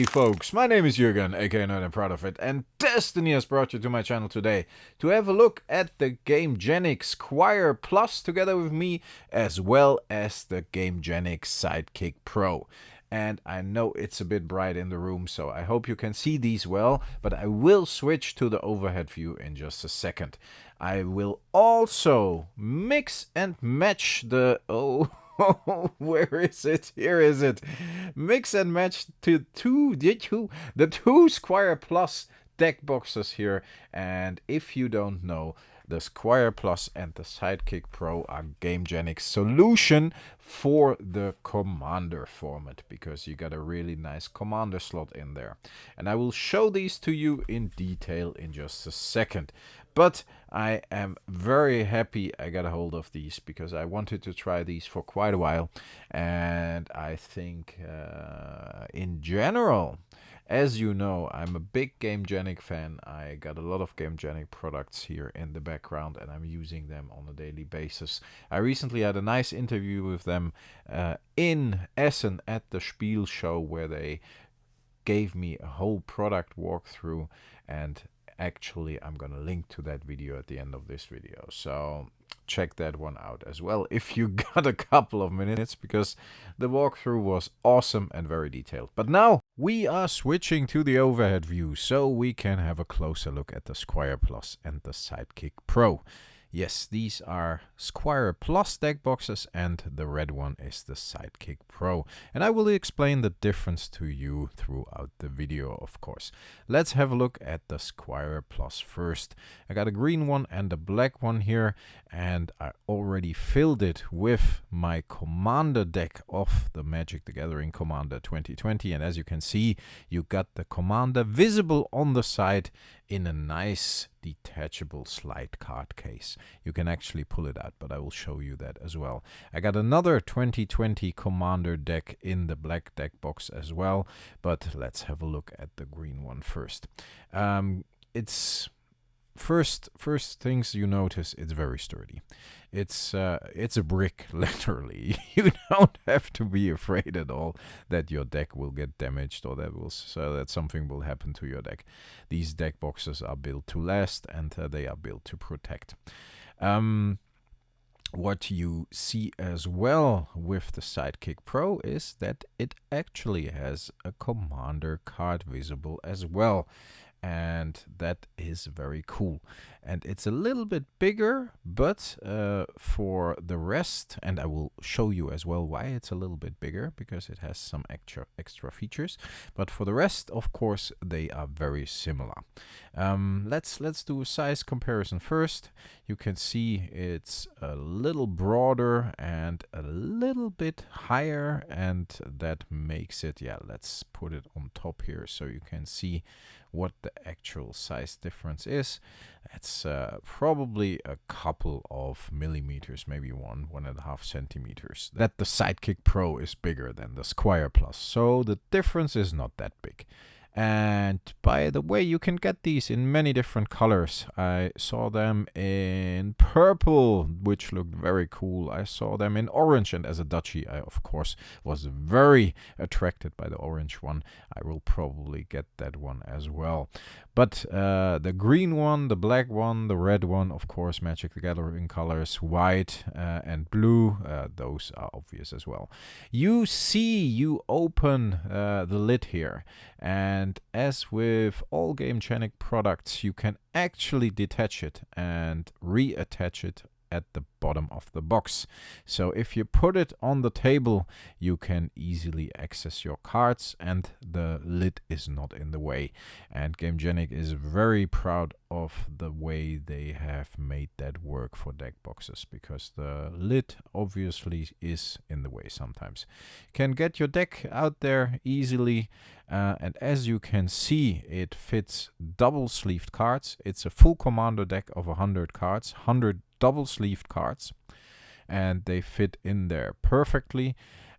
folks, my name is Jürgen, aka Nerd and Proud of It, and Destiny has brought you to my channel today to have a look at the Gamegenic Squire Plus together with me, as well as the Gamegenic Sidekick PRO. And I know it's a bit bright in the room, so I hope you can see these well, but I will switch to the overhead view in just a second. I will also mix and match the... where is it? Here is it. Mix and match to the two Squire Plus deck boxes here. And if you don't know, the Squire Plus and the Sidekick Pro are Gamegenic solution for the Commander format, because you got a really nice Commander slot in there. And I will show these to you in detail in just a second. But I am very happy I got a hold of these, because I wanted to try these for quite a while. And I think in general, as you know, I'm a big Gamegenic fan. I got a lot of Gamegenic products here in the background, and I'm using them on a daily basis. I recently had a nice interview with them in Essen at the Spiel show, where they gave me a whole product walkthrough, and actually I'm gonna link to that video at the end of this video, so check that one out as well if you got a couple of minutes, because the walkthrough was awesome and very detailed. But now we are switching to the overhead view so we can have a closer look at the Squire Plus and the Sidekick Pro. Yes, these are Squire Plus deck boxes, and the red one is the Sidekick Pro. And I will explain the difference to you throughout the video, of course. Let's have a look at the Squire Plus first. I got a green one and a black one here, and I already filled it with my Commander deck of the Magic the Gathering Commander 2020. And as you can see, you got the Commander visible on the side in a nice detachable slide card case. You can actually pull it out, but I will show you that as well. I got another 2020 Commander deck in the black deck box as well, but let's have a look at the green one first. It's first things you notice, it's very sturdy. It's a brick, literally. You don't have to be afraid at all that your deck will get damaged, or that something will happen to your deck. These deck boxes are built to last, and they are built to protect. What you see as well with the Sidekick Pro is that it actually has a Commander card visible as well. And that is very cool. And it's a little bit bigger, but for the rest, and I will show you as well why it's a little bit bigger, because it has some extra features. But for the rest, of course, they are very similar. Let's do a size comparison first. You can see it's a little broader and a little bit higher, and that makes it, yeah, let's put it on top here so you can see what the actual size difference is. It's probably a couple of millimeters, maybe 1.5 centimeters. That the Sidekick Pro is bigger than the Squire Plus, so the difference is not that big. And by the way, you can get these in many different colors. I saw them in purple, which looked very cool. I saw them in orange, and as a Dutchie, I of course was very attracted by the orange one. I will probably get that one as well. But the green one, the black one, the red one, of course, Magic the Gathering colors, white and blue, those are obvious as well. You open the lid here, and as with all Gamegenic products, you can actually detach it and reattach it at the bottom of the box. So if you put it on the table, you can easily access your cards, and the lid is not in the way. And Gamegenic is very proud of the way they have made that work for deck boxes, because the lid obviously is in the way sometimes. You can get your deck out there easily, and as you can see, it fits double-sleeved cards. It's a full Commander deck of 100 cards, 100 double-sleeved cards, and they fit in there perfectly.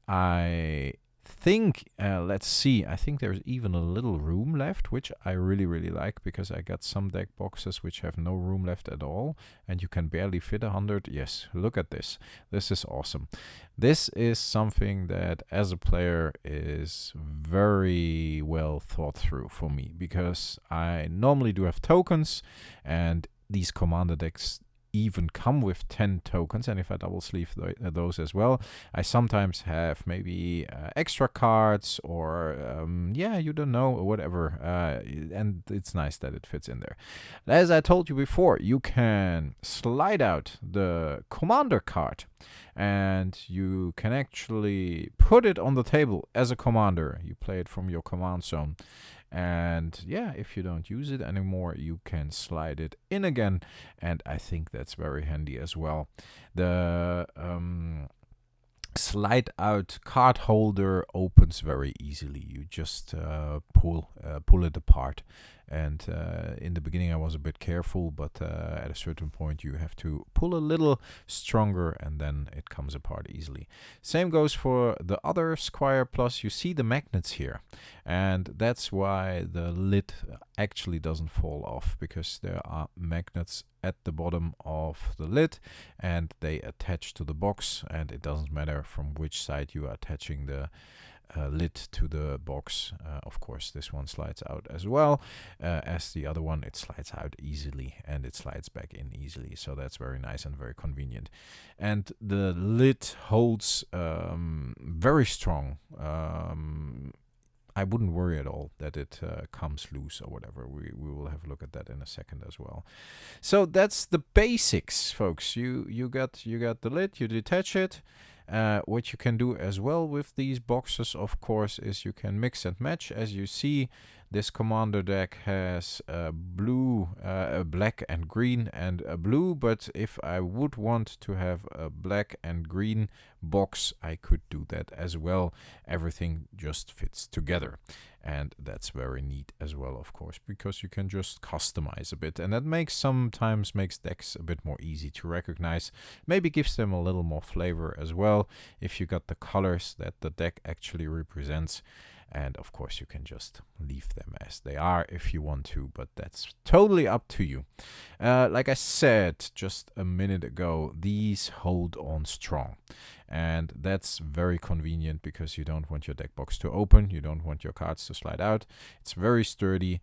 I think, let's see, I think there's even a little room left, which I really, really like, because I got some deck boxes which have no room left at all, and you can barely fit 100. Yes, look at this. This is awesome. This is something that, as a player, is very well thought through for me, because I normally do have tokens, and these commander decks even come with 10 tokens, and if I double sleeve those as well, I sometimes have maybe extra cards, or yeah, you don't know, or whatever, and it's nice that it fits in there. As I told you before, you can slide out the commander card, and you can actually put it on the table as a commander. You play it from your command zone. And yeah, if you don't use it anymore, you can slide it in again, and I think that's very handy as well. The slide out card holder opens very easily. You just pull it apart, and in the beginning I was a bit careful, but at a certain point you have to pull a little stronger, and then it comes apart easily. Same goes for the other Squire Plus. You see the magnets here, and that's why the lid actually doesn't fall off, because there are magnets at the bottom of the lid, and they attach to the box, and it doesn't matter from which side you are attaching the lid to the box. Of course, this one slides out as well as the other one. It slides out easily, and it slides back in easily, so that's very nice and very convenient. And the lid holds very strong. I wouldn't worry at all that it comes loose or whatever. We will have a look at that in a second as well. So that's the basics, folks. You got the lid, you detach it. What you can do as well with these boxes, of course, is you can mix and match. As you see, this commander deck has blue, black and green, and a blue, but if I would want to have a black and green box, I could do that as well. Everything just fits together, and that's very neat as well, of course, because you can just customize a bit, and that sometimes makes decks a bit more easy to recognize. Maybe gives them a little more flavor as well if you got the colors that the deck actually represents. And of course, you can just leave them as they are if you want to, but that's totally up to you. Like I said just a minute ago, these hold on strong. And that's very convenient, because you don't want your deck box to open. You don't want your cards to slide out. It's very sturdy.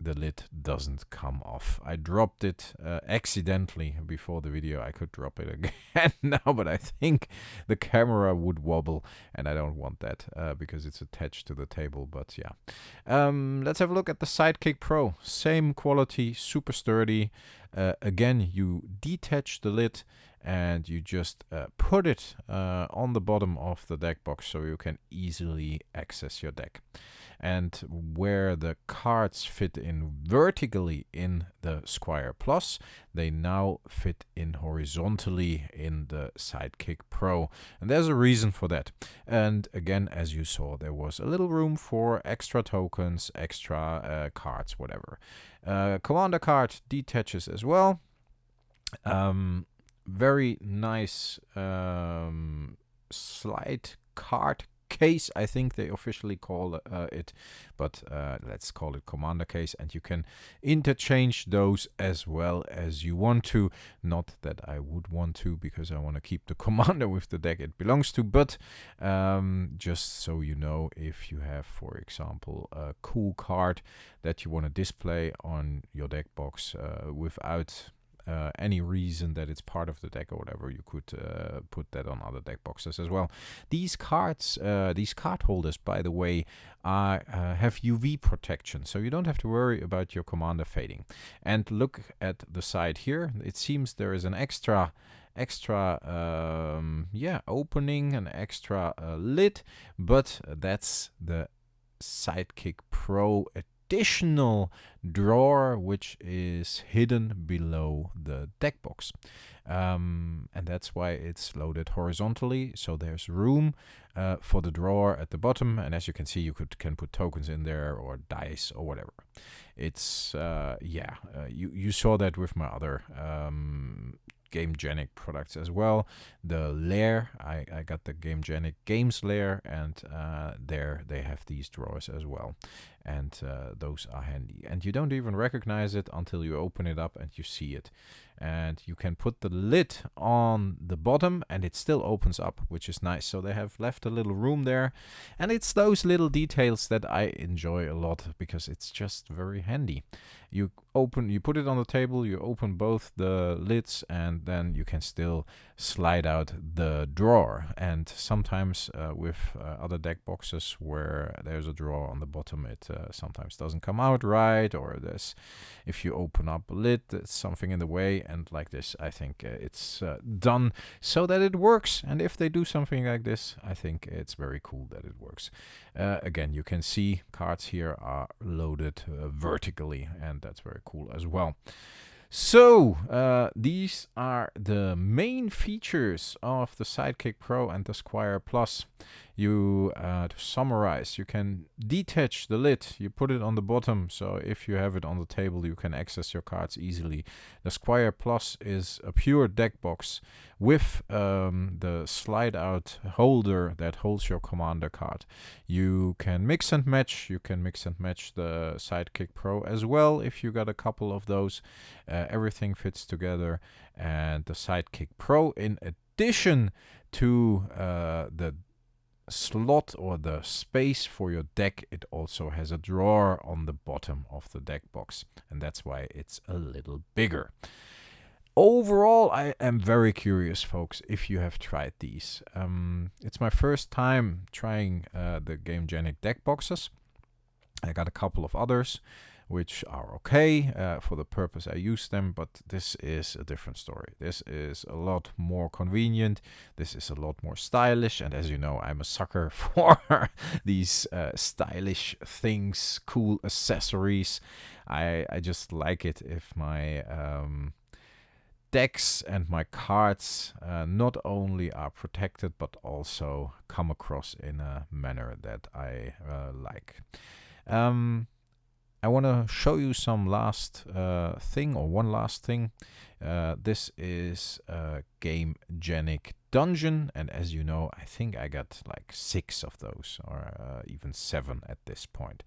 The lid doesn't come off. I dropped it accidentally before the video. I could drop it again now, but I think the camera would wobble, and I don't want that because it's attached to the table. But yeah, let's have a look at the Sidekick Pro. Same quality, super sturdy. Again, you detach the lid, and you just put it on the bottom of the deck box, so you can easily access your deck. And where the cards fit in vertically in the Squire Plus, they now fit in horizontally in the Sidekick Pro. And there's a reason for that. And again, as you saw, there was a little room for extra tokens, extra cards, whatever. Commander card detaches as well. Very nice slide card case, I think they officially call it, but let's call it commander case, and you can interchange those as well as you want to. Not that I would want to, because I want to keep the commander with the deck it belongs to, but just so you know, if you have, for example, a cool card that you want to display on your deck box without any reason that it's part of the deck or whatever, you could put that on other deck boxes as well. These cards, these card holders, by the way, have UV protection, so you don't have to worry about your commander fading. And look at the side here. It seems there is an extra opening, an extra lid, but that's the Sidekick Pro additional drawer, which is hidden below the deck box, and that's why it's loaded horizontally, so there's room for the drawer at the bottom. And as you can see, you can put tokens in there, or dice, or whatever. It's you saw that with my other Gamegenic products as well. The lair, I got the Gamegenic Games lair, and there they have these drawers as well. And those are handy. And you don't even recognize it until you open it up and you see it. And you can put the lid on the bottom and it still opens up, which is nice. So they have left a little room there. And it's those little details that I enjoy a lot because it's just very handy. You put it on the table, you open both the lids, and then you can still slide out the drawer. And sometimes with other deck boxes where there's a drawer on the bottom, it sometimes doesn't come out right, or if you open up a lid, there's something in the way. And like this, I think it's done so that it works. And if they do something like this, I think it's very cool that it works. Again, you can see cards here are loaded vertically, and that's very cool as well. So these are the main features of the Sidekick Pro and the Squire Plus. To summarize, you can detach the lid, you put it on the bottom, so if you have it on the table you can access your cards easily. The Squire Plus is a pure deck box with the slide out holder that holds your commander card. You can mix and match. You can mix and match the Sidekick Pro as well if you got a couple of those. Everything fits together, and the Sidekick Pro, in addition to the slot or the space for your deck, it also has a drawer on the bottom of the deck box, and that's why it's a little bigger. Overall, I am very curious, folks, if you have tried these. It's my first time trying the Gamegenic deck boxes. I got a couple of others which are okay for the purpose I use them, but this is a different story. This is a lot more convenient. This is a lot more stylish, and as you know, I'm a sucker for these stylish things, cool accessories. I just like it if my decks and my cards not only are protected, but also come across in a manner that I like. I want to show you some one last thing. This is a Gamegenic dungeon, and as you know, I think I got like 6 of those, or even 7 at this point.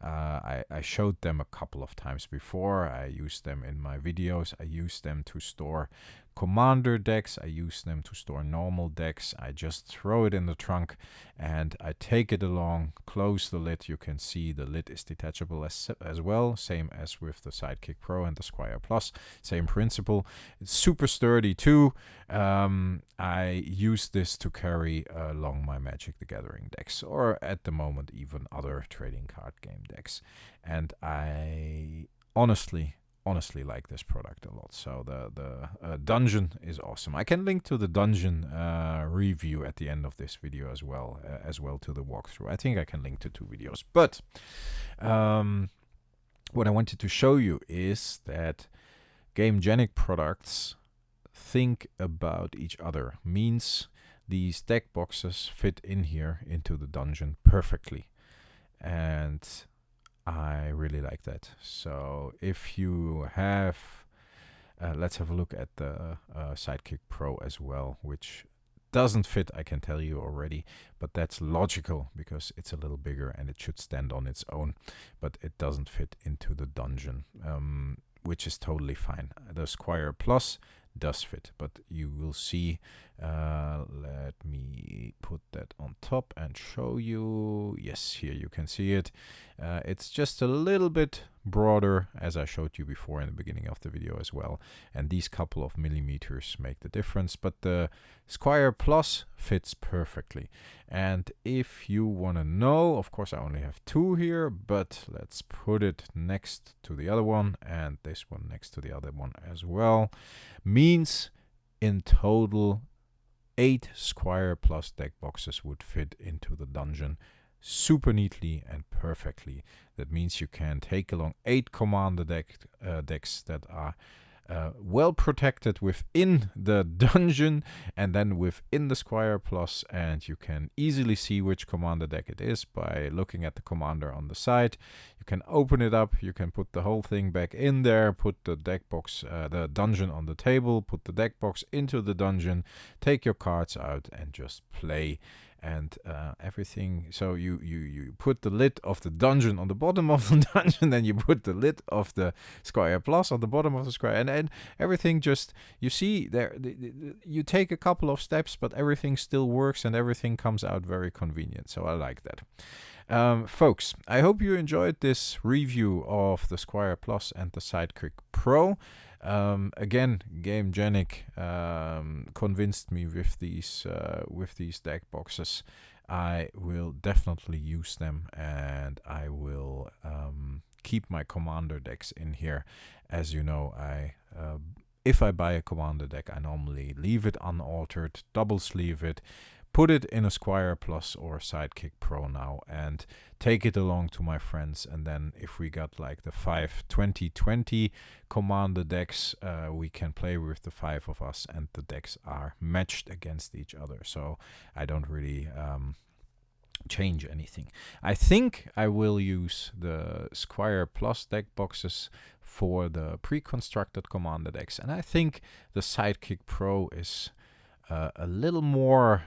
I showed them a couple of times before. I used them in my videos. I used them to store commander decks. I use them to store normal decks. I just throw it in the trunk and I take it along, close the lid. You can see the lid is detachable as well, same as with the Sidekick Pro and the Squire Plus, same principle. It's super sturdy too. I use this to carry along my Magic the Gathering decks, or at the moment even other trading card game decks, and I honestly like this product a lot. So the dungeon is awesome. I can link to the dungeon review at the end of this video as well to the walkthrough. I think I can link to 2 videos. But what I wanted to show you is that Gamegenic products think about each other. Means these deck boxes fit in here into the dungeon perfectly, and I really like that. So if you have, let's have a look at the Sidekick Pro as well, which doesn't fit, I can tell you already, but that's logical because it's a little bigger and it should stand on its own, but it doesn't fit into the dungeon, which is totally fine. The Squire Plus does fit, but you will see, let me put that on top and show you. Yes, here you can see it. It's just a little bit broader, as I showed you before in the beginning of the video as well, and these couple of millimeters make the difference, but the Squire Plus fits perfectly. And if you want to know, of course I only have 2 here, but let's put it next to the other one and this one next to the other one as well. Means in total 8 Squire Plus deck boxes would fit into the dungeon super neatly and perfectly. That means you can take along 8 commander decks that are well protected within the dungeon and then within the Squire Plus, and you can easily see which commander deck it is by looking at the commander on the side. You can open it up, you can put the whole thing back in there, put the deck box, the dungeon on the table, put the deck box into the dungeon, take your cards out and just play. And everything, so you put the lid of the dungeon on the bottom of the dungeon, then you put the lid of the Squire Plus on the bottom of the Squire, and everything just, you see there, you take a couple of steps, but everything still works and everything comes out very convenient. So I like that. Folks, I hope you enjoyed this review of the Squire Plus and the Sidekick Pro. Again, Gamegenic convinced me with these deck boxes. I will definitely use them, and I will keep my commander decks in here. As you know, if I buy a commander deck, I normally leave it unaltered, double sleeve it, put it in a Squire Plus or Sidekick Pro now, and take it along to my friends. And then if we got like the 5 2020 commander decks, we can play with the 5 of us, and the decks are matched against each other. So I don't really change anything. I think I will use the Squire Plus deck boxes for the pre-constructed commander decks, and I think the Sidekick Pro is a little more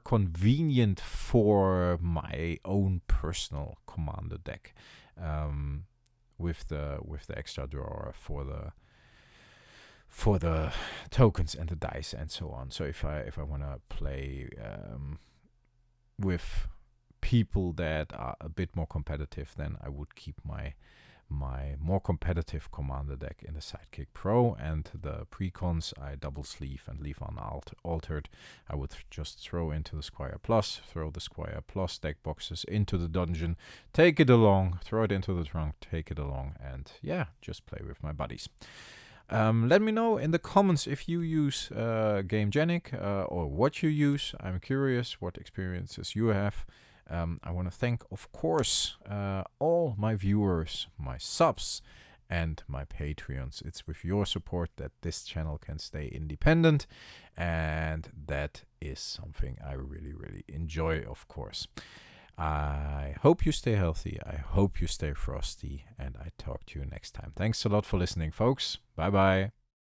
convenient for my own personal commander deck, with the extra drawer for the tokens and the dice and so on. So if I want to play with people that are a bit more competitive, then I would keep my more competitive commander deck in the Sidekick Pro, and the precons I double sleeve and leave unaltered. I would just throw into the Squire Plus, throw the Squire Plus deck boxes into the dungeon, take it along, throw it into the trunk, take it along, and yeah, just play with my buddies. Let me know in the comments if you use Gamegenic or what you use. I'm curious what experiences you have. I want to thank, of course, all my viewers, my subs, and my Patreons. It's with your support that this channel can stay independent, and that is something I really, really enjoy, of course. I hope you stay healthy, I hope you stay frosty, and I talk to you next time. Thanks a lot for listening, folks. Bye-bye.